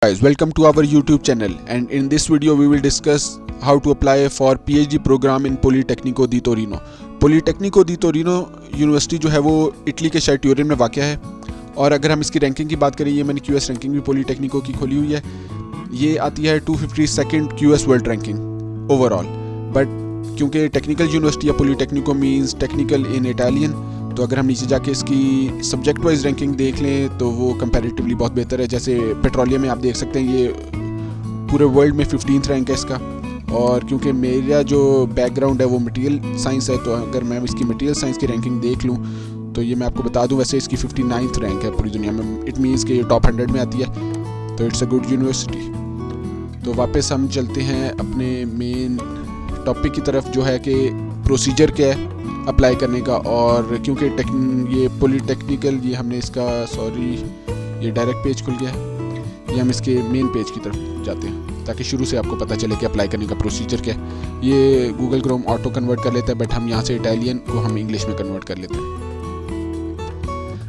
Guys, welcome to our YouTube channel, and in this video we will discuss how to apply for PhD program in Politecnico di Torino. Politecnico di Torino university जो है वो Italy के शायद Turin में वाक़या है। और अगर हम इसकी रैंकिंग की बात करें, ये मैंने QS रैंकिंग भी पॉलीटेक्निको की खोली हुई है। ये आती है 252nd QS world ranking overall. But क्योंकि टेक्निकल यूनिवर्सिटी या पॉलीटेक्निको मीन्स टेक्निकल इन इटालियन, तो अगर हम नीचे जाके इसकी सब्जेक्ट वाइज रैंकिंग देख लें तो वो कंपैरेटिवली बहुत बेहतर है। जैसे पेट्रोलियम में आप देख सकते हैं ये पूरे वर्ल्ड में 15th रैंक है इसका। और क्योंकि मेरा जो बैकग्राउंड है वो मटेरियल साइंस है, तो अगर मैं इसकी मटेरियल साइंस की रैंकिंग देख लूँ तो ये मैं आपको बता दूं, वैसे इसकी 59th रैंक है पूरी दुनिया में। इट मीन्स कि ये टॉप 100 में आती है, तो इट्स अ गुड यूनिवर्सिटी। तो वापस हम चलते हैं अपने मेन टॉपिक की तरफ, जो है कि प्रोसीजर क्या है अप्लाई करने का। और क्योंकि ये पॉलीटेक्निकल, ये हमने इसका ये डायरेक्ट पेज खुल गया है, ये हम इसके मेन पेज की तरफ जाते हैं ताकि शुरू से आपको पता चले कि अप्लाई करने का प्रोसीजर क्या है। ये गूगल क्रोम ऑटो कन्वर्ट कर लेता है, बट हम यहाँ से इटालियन को हम इंग्लिश में कन्वर्ट कर लेते हैं।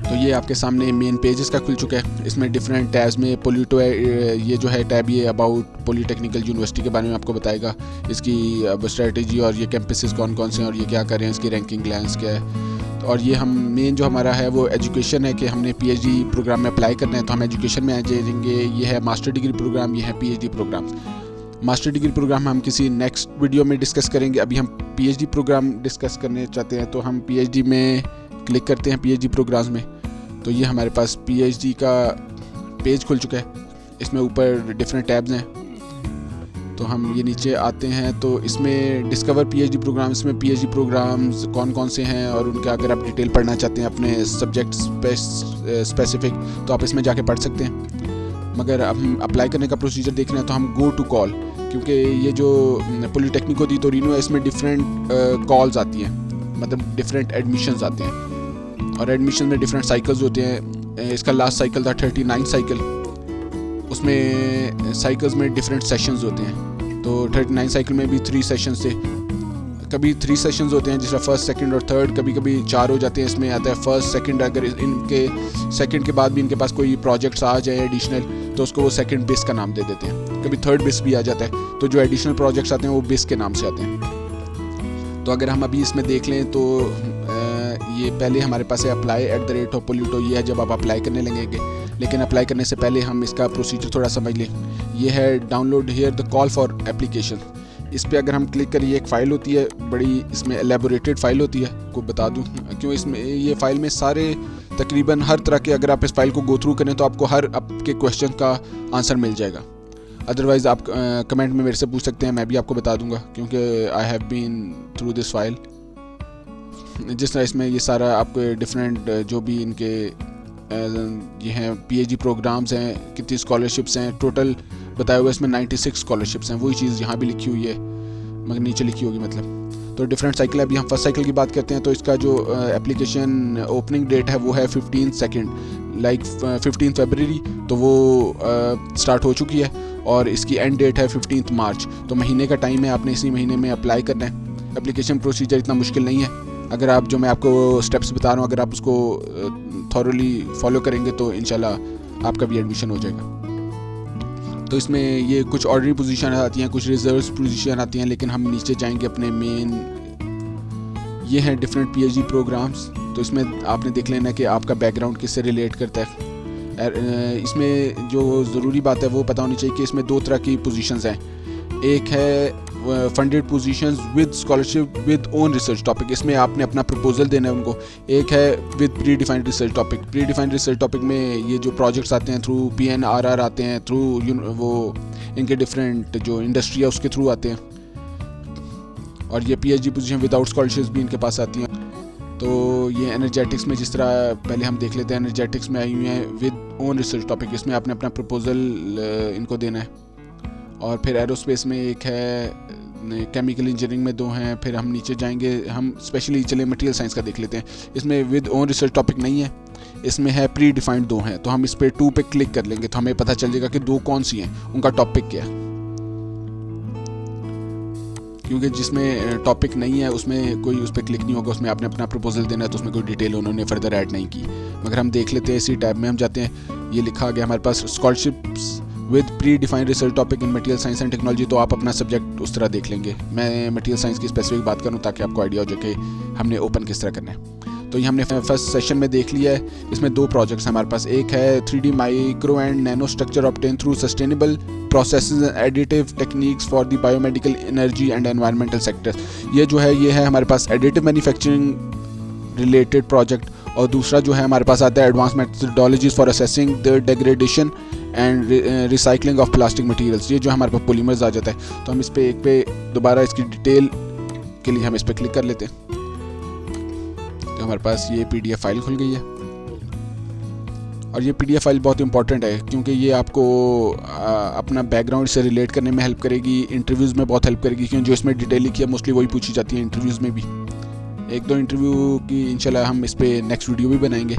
तो ये आपके सामने मेन पेज इसका खुल चुका है। इसमें डिफरेंट टैब्स में पोलिटो है, ये जो है टैब ये अबाउट पॉलीटेक्निकल यूनिवर्सिटी के बारे में आपको बताएगा, इसकी अब स्ट्रेटजी और ये कैंपसेस कौन कौन से हैं और ये क्या कर रहे हैं, इसकी रैंकिंग ग्लैंस क्या है। और ये हम मेन जो हमारा है वो एजुकेशन है कि हमने PhD प्रोग्राम में अप्लाई करना है, तो हम एजुकेशन में आ जाएंगे। ये है मास्टर डिग्री प्रोग्राम, ये है PhD program. Master degree program हम किसी नेक्स्ट वीडियो में डिस्कस करेंगे। अभी हम PhD प्रोग्राम डिस्कस करने चाहते हैं, तो हम PhD में क्लिक करते हैं, PhD प्रोग्राम्स में। तो ये हमारे पास PhD का पेज खुल चुका है। इसमें ऊपर डिफरेंट टैब्स हैं, तो हम ये नीचे आते हैं तो इसमें डिस्कवर PhD प्रोग्राम, इसमें PhD प्रोग्राम्स कौन कौन से हैं और उनका अगर आप डिटेल पढ़ना चाहते हैं अपने सब्जेक्ट स्पेसिफिक, तो आप इसमें जाके पढ़ सकते हैं। मगर हम अप्लाई करने का प्रोसीजर देख रहे हैं तो हम गो टू कॉल, क्योंकि ये जो पॉलीटेक्निको दी टोरिनो है इसमें डिफरेंट कॉल्स आती हैं, मतलब डिफरेंट एडमिशन्स आते हैं। और एडमिशन में डिफरेंट साइकिल्स होते हैं। इसका लास्ट साइकिल था 39 साइकिल, उसमें साइकिल्स में डिफरेंट सेशंस होते हैं। तो 39 साइकिल में भी 3 सेशंस थे। कभी 3 सेशंस होते हैं जिसका फर्स्ट, सेकंड और थर्ड, कभी कभी 4 हो जाते हैं। इसमें आता है फर्स्ट सेकंड, अगर इनके सेकंड के बाद भी इनके पास कोई प्रोजेक्ट्स आ जाए एडिशनल, तो उसको वो सेकंड बिस का नाम दे देते हैं। कभी थर्ड बिस भी आ जाता है, तो जो एडिशनल प्रोजेक्ट्स आते हैं वो बिस के नाम से आते हैं। तो अगर हम अभी इसमें देख लें तो ये पहले हमारे पास है apply@polito, ये है जब आप अप्लाई करने लगेंगे। लेकिन अप्लाई करने से पहले हम इसका प्रोसीजर थोड़ा समझ लें। ये है download here the call for application. इस पर अगर हम क्लिक करें, ये एक फ़ाइल होती है बड़ी, इसमें एलेबोरेटेड फ़ाइल होती है, को बता दूं क्यों। इसमें ये फ़ाइल में सारे तकरीबन हर तरह के, अगर आप इस फाइल को गो थ्रू करें तो आपको हर आपके क्वेश्चन का आंसर मिल जाएगा। अदरवाइज़ आप कमेंट में मेरे से पूछ सकते हैं, मैं भी आपको बता दूंगा, क्योंकि I have been through this file. जिस तरह इसमें ये सारा आपको डिफरेंट जो भी इनके ये हैं PhD प्रोग्राम्स हैं, कितनी स्कॉलरशिप्स हैं टोटल बताया हुआ है। इसमें 96 स्कॉलरशिप्स हैं, वही चीज़ यहाँ भी लिखी हुई है, मगर नीचे लिखी होगी मतलब। तो डिफरेंट साइकिल है। अभी हम फर्स्ट साइकिल की बात करते हैं, तो इसका जो एप्लीकेशन ओपनिंग डेट है वो है 15 सेकेंड, लाइक 15 फरवरी, तो वो स्टार्ट हो चुकी है। और इसकी एंड डेट है 15 मार्च, तो महीने का टाइम है, आपने इसी महीने में अप्लाई करना है। एप्लीकेशन प्रोसीजर इतना मुश्किल नहीं है। अगर आप जो मैं आपको स्टेप्स बता रहा हूँ, अगर आप उसको थॉरली फॉलो करेंगे तो इंशाल्लाह आपका भी एडमिशन हो जाएगा। तो इसमें ये कुछ ऑर्डनरी पोजीशन आती हैं, कुछ रिजर्व पोजीशन आती हैं, लेकिन हम नीचे जाएंगे अपने मेन, ये हैं डिफरेंट PhD प्रोग्राम्स। तो इसमें आपने देख लेना कि आपका बैकग्राउंड किससे रिलेट करता है। इसमें जो ज़रूरी बात है वो पता होनी चाहिए कि इसमें 2 तरह की पोजीशंस हैं। एक है funded positions with scholarship with own research topic, इसमें आपने अपना प्रपोजल देना है उनको। एक है with predefined research topic. Pre defined research topic में ये जो प्रोजेक्ट्स आते हैं थ्रू PNRR आते हैं, थ्रू वो इनके डिफरेंट जो इंडस्ट्री है उसके थ्रू आते हैं। और ये PhD पोजीशन विदाउट स्कॉलरशिप भी इनके पास आती हैं। तो ये एनर्जेटिक्स में, जिस तरह पहले हम देख लेते हैं, एनर्जेटिक्स में आई हुई हैं विद ओन रिसर्च टॉपिक, इसमें आपने अपना प्रपोजल इनको देना है। और फिर एरोस्पेस में एक है, केमिकल इंजीनियरिंग में 2 हैं। फिर हम नीचे जाएंगे, हम स्पेशली चले मटेरियल साइंस का देख लेते हैं। इसमें विद ओन रिसर्च टॉपिक नहीं है, इसमें है प्री डिफाइंड 2 हैं। तो हम इस पर 2 पे क्लिक कर लेंगे तो हमें पता चल जाएगा कि 2 कौन सी हैं, उनका टॉपिक क्या है। क्योंकि जिसमें टॉपिक नहीं है उसमें कोई उस पर क्लिक नहीं होगा, उसमें आपने अपना प्रपोजल देना है, तो उसमें कोई डिटेल उन्होंने फर्दर ऐड नहीं की। मगर हम देख लेते हैं, इसी टैब में हम जाते हैं, ये लिखा गया हमारे पास scholarships with predefined research topic in material science and technology, तो आप अपना सब्जेक्ट उस तरह देख लेंगे। मैं मटेरियल साइंस की स्पेसिफिक बात करूँ ताकि आपको आइडिया हो जाए कि हमने ओपन किस तरह करना है। तो ये हमने फर्स्ट सेशन में देख लिया है। इसमें 2 प्रोजेक्ट्स हैं हमारे पास। एक है 3D micro and nano structure obtain through sustainable processes and additive techniques for the biomedical energy and environmental sector. ये जो है ये है हमारे पास एडिटिव मैन्युफैक्चरिंग रिलेटेड प्रोजेक्ट। और दूसरा जो है हमारे पास आता है advance methodologies for assessing the degradation and recycling of plastic materials. ये जो हमारे पास पॉलीमर्स आ जाता है। तो हम इस पे एक पे दोबारा इसकी डिटेल के लिए हम इस पे क्लिक कर लेते हैं। तो हमारे पास ये PDF फाइल खुल गई है। और ये PDF फाइल बहुत इंपॉर्टेंट है क्योंकि ये आपको अपना बैकग्राउंड से रिलेट करने में हेल्प करेगी, इंटरव्यूज़ में बहुत हेल्प करेगी, क्योंकि जो इसमें डिटेल लिखी है मोस्टली वही पूछी जाती है इंटरव्यूज़ में भी। 1-2 इंटरव्यू की इंशाल्लाह हम इस पर नेक्स्ट वीडियो भी बनाएंगे।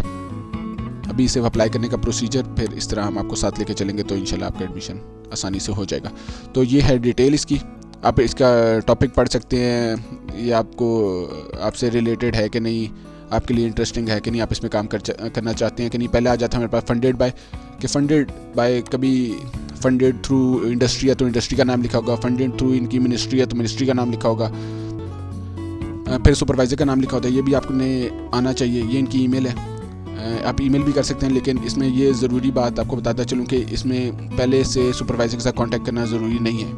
अभी इसे अप्लाई करने का प्रोसीजर फिर इस तरह हम आपको साथ लेके चलेंगे, तो इंशाल्लाह आपका एडमिशन आसानी से हो जाएगा। तो ये है डिटेल इसकी, आप इसका टॉपिक पढ़ सकते हैं, ये आपको आपसे रिलेटेड है कि नहीं, आपके लिए इंटरेस्टिंग है कि नहीं, आप इसमें काम करना चाहते हैं कि नहीं। पहले आ जाता है मेरे पास फंडेड बाय, कि फंडेड बाय कभी फंडेड थ्रू इंडस्ट्री है तो इंडस्ट्री का नाम लिखा होगा, फंडेड थ्रू इनकी मिनिस्ट्री है तो मिनिस्ट्री का नाम लिखा होगा, फिर सुपरवाइज़र का नाम लिखा होता है। ये भी आपने आना चाहिए। ये इनकी ईमेल है, आप ईमेल भी कर सकते हैं, लेकिन इसमें ये ज़रूरी बात आपको बताता चलूँ कि इसमें पहले से सुपरवाइज़र के साथ कांटेक्ट करना ज़रूरी नहीं है।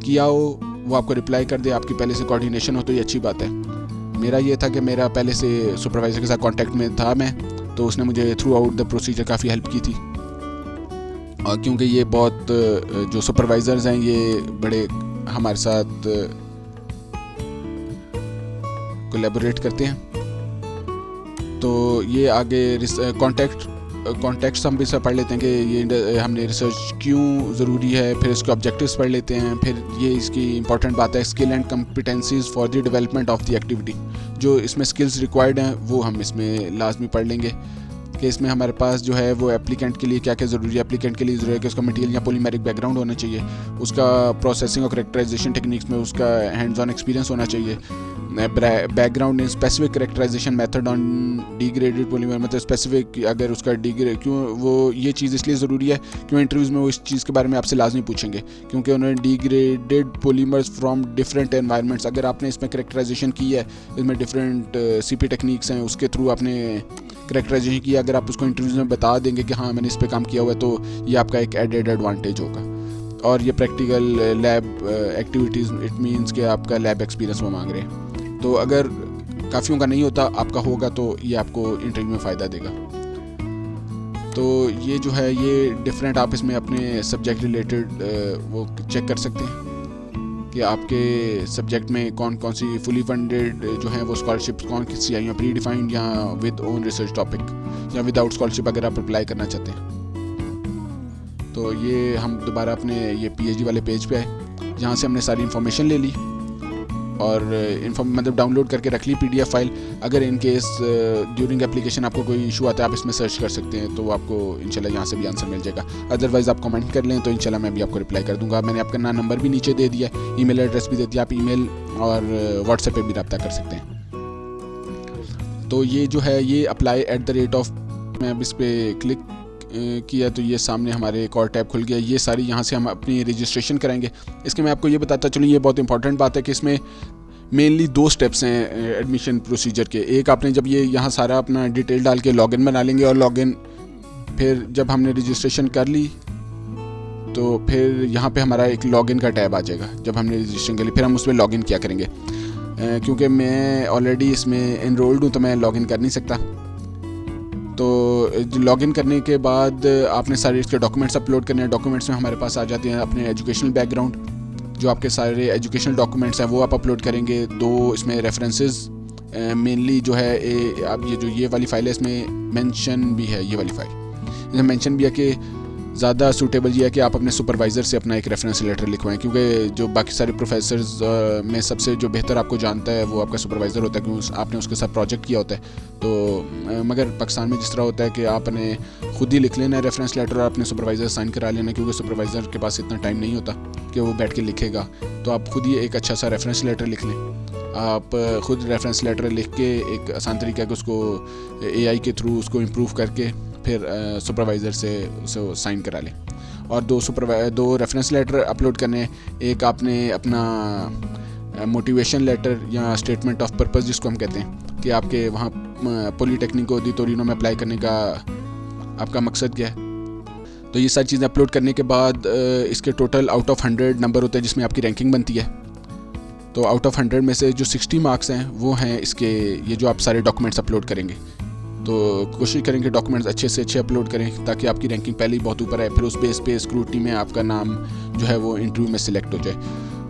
किया हो वो आपको रिप्लाई कर दे, आपकी पहले से कोऑर्डिनेशन हो तो ये अच्छी बात है। मेरा ये था कि मेरा पहले से सुपरवाइज़र के साथ कांटेक्ट में था मैं, तो उसने मुझे थ्रू आउट द प्रोसीजर काफ़ी हेल्प की थी। और क्योंकि ये बहुत जो सुपरवाइज़र्स हैं ये बड़े हमारे साथ कोलैबोरेट करते हैं, तो ये आगे कॉन्टेक्ट्स हम भी सब पढ़ लेते हैं कि ये हमने रिसर्च क्यों ज़रूरी है, फिर इसके ऑब्जेक्टिव्स पढ़ लेते हैं, फिर ये इसकी इंपॉर्टेंट बात है skill and कम्पिटेंसीज for the development of the activity. जो इसमें स्किल्स रिक्वायर्ड हैं वो हम इसमें लाजमी पढ़ लेंगे कि इसमें हमारे पास जो है वो एप्लीकेंट के लिए क्या क्या ज़रूरी है। एप्लीकेंट के लिए ज़रूरी है कि उसका मटेरियल या पॉलीमेरिक बैकग्राउंड होना चाहिए, उसका प्रोसेसिंग और करेक्टराइजेशन टेक्निक्स में उसका हैंड्स ऑन एक्सपीरियंस होना चाहिए, background in specific characterization method on degraded polymer, मतलब स्पेसिफिक अगर उसका क्यों वो ये चीज़ इसलिए ज़रूरी है क्यों इंटरव्यूज़ में वो इस चीज़ के बारे में आपसे लाजमी पूछेंगे, क्योंकि उन्होंने degraded polymers from different environments, अगर आपने इसमें करेक्टराइजेशन की है, इसमें डिफरेंट CP टेक्निक्स हैं, उसके थ्रू आपने करेक्टराइजेशन किया, अगर आप उसको इंटरव्यूज़ में बता देंगे कि हाँ मैंने इस पर काम किया हुआ है, तो ये आपका एक एडेड एडवांटेज होगा। और ये practical lab activities, it means कि आपका लैब एक्सपीरियंस वो मांग रहे हैं। तो अगर काफ़ियों का नहीं होता, आपका होगा, तो ये आपको इंटरव्यू में फ़ायदा देगा। तो ये जो है ये डिफरेंट आप इसमें अपने सब्जेक्ट रिलेटेड वो चेक कर सकते हैं कि आपके सब्जेक्ट में कौन कौन सी फुली फंडेड जो है वो स्कॉलरशिप कौन किसी आई हैं, प्री डिफाइंड या विद ओन रिसर्च टॉपिक या विदाउट स्कॉलरशिप अगर आप अप्लाई करना चाहते हैं। तो ये हम दोबारा अपने ये PhD वाले पेज पे आए, जहाँ से हमने सारी इन्फॉर्मेशन ले ली और मतलब डाउनलोड करके रख ली PDF फाइल। अगर इन केस ड्यूरिंग एप्लीकेशन आपको कोई इशू आता है, आप इसमें सर्च कर सकते हैं, तो आपको इंशाल्लाह यहाँ से भी आंसर मिल जाएगा। अदरवाइज़ आप कमेंट कर लें तो इंशाल्लाह मैं भी आपको रिप्लाई कर दूँगा। मैंने आपका नंबर भी नीचे दे दिया, ईमेल एड्रेस भी दे दिया, आप ईमेल और व्हाट्सएप पे भी रब्ता कर सकते हैं। तो ये जो है ये अप्लाई @, मैं अब इस पर क्लिक किया तो ये सामने हमारे एक और टैब खुल गया। ये सारी यहाँ से हम अपनी रजिस्ट्रेशन कराएंगे। इसके मैं आपको ये बताता चलूँ, ये बहुत इंपॉर्टेंट बात है कि इसमें मेनली 2 स्टेप्स हैं एडमिशन प्रोसीजर के। एक आपने जब ये यहाँ सारा अपना डिटेल डाल के लॉगिन बना लेंगे, और लॉगिन फिर जब हमने रजिस्ट्रेशन कर ली तो फिर यहाँ पे हमारा एक लॉगिन का टैब आ जाएगा। जब हमने रजिस्ट्रेशन कर ली फिर हम उसमें लॉगिन किया करेंगे। क्योंकि मैं ऑलरेडी इसमें एनरोल्ड हूँ तो मैं लॉगिन कर नहीं सकता। तो लॉगिन करने के बाद आपने सारे इसके डॉक्यूमेंट्स अपलोड करने हैं। डॉक्यूमेंट्स में हमारे पास आ जाते हैं अपने एजुकेशनल बैकग्राउंड, जो आपके सारे एजुकेशनल डॉक्यूमेंट्स हैं वो आप अपलोड करेंगे। 2 इसमें रेफरेंसेस मेनली जो है आप ये वाली फाइल है, इसमें मेंशन भी है, ये वाली फाइल इसमें मेंशन भी है कि ज़्यादा सूटेबल ये है कि आप अपने सुपरवाइज़र से अपना एक रेफरेंस लेटर लिखवाएं, क्योंकि जो बाकी सारे प्रोफेसर्स में सबसे जो बेहतर आपको जानता है वो आपका सुपरवाइज़र होता है, क्योंकि आपने उसके साथ प्रोजेक्ट किया होता है। तो मगर पाकिस्तान में जिस तरह होता है कि आपने खुद ही लिख लेना है रेफरेंस लेटर और अपने सुपरवाइज़र साइन करा लेना, क्योंकि सुपरवाइज़र के पास इतना टाइम नहीं होता कि वो बैठ के लिखेगा। तो आप खुद ही एक अच्छा सा रेफरेंस लेटर लिख लें। आप खुद रेफरेंस लेटर लिख के एक आसान तरीका है कि उसको AI के थ्रू उसको इम्प्रूव करके फिर सुपरवाइज़र से उसे साइन करा लें। और 2 रेफरेंस लेटर अपलोड करने हैं। एक आपने अपना मोटिवेशन लेटर या स्टेटमेंट ऑफ पर्पस जिसको हम कहते हैं कि आपके वहाँ पॉलीटेक्निको दी तोरिनो में अप्लाई करने का आपका मकसद क्या है। तो ये सारी चीज़ें अपलोड करने के बाद इसके टोटल आउट ऑफ 100 नंबर होते हैं जिसमें आपकी रैंकिंग बनती है। तो आउट ऑफ 100 में से जो 60 मार्क्स हैं वो हैं इसके ये जो आप सारे डॉक्यूमेंट्स अपलोड करेंगे। तो कोशिश करेंगे डॉक्यूमेंट्स अच्छे से अच्छे अपलोड करें ताकि आपकी रैंकिंग पहले ही बहुत ऊपर आए, फिर उस बेस पे स्क्रूटनी में आपका नाम जो है वो इंटरव्यू में सिलेक्ट हो जाए।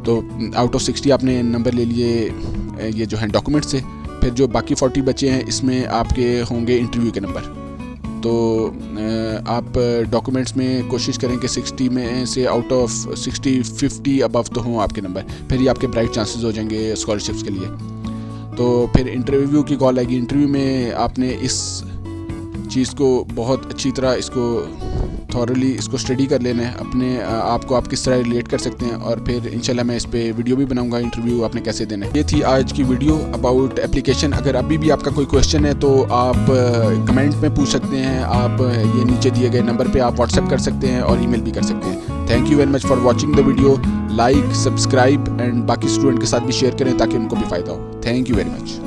तो आउट ऑफ 60 आपने नंबर ले लिए ये जो हैं डॉक्यूमेंट से, फिर जो बाकी 40 बचे हैं इसमें आपके होंगे इंटरव्यू के नंबर। तो आप डॉक्यूमेंट्स में कोशिश करें कि 60 में से आउट ऑफ 60 50 अबव तो हों आपके नंबर, फिर ही आपके ब्राइट चांसेस हो जाएंगे स्कॉलरशिप्स के लिए। तो फिर इंटरव्यू की कॉल आएगी। इंटरव्यू में आपने इस चीज़ को बहुत अच्छी तरह इसको थॉरली इसको स्टडी कर लेना है, अपने आप को आप किस तरह रिलेट कर सकते हैं, और फिर इंशाल्लाह मैं इस पे वीडियो भी बनाऊंगा इंटरव्यू आपने कैसे देना है। ये थी आज की वीडियो अबाउट एप्लीकेशन। अगर अभी भी आपका कोई क्वेश्चन है तो आप कमेंट में पूछ सकते हैं, आप ये नीचे दिए गए नंबर पे आप व्हाट्सएप कर सकते हैं और ईमेल भी कर सकते हैं। Thank you very much for watching the video. Like, subscribe and बाकी स्टूडेंट के साथ भी शेयर करें ताकि उनको भी फ़ायदा हो। Thank you very much.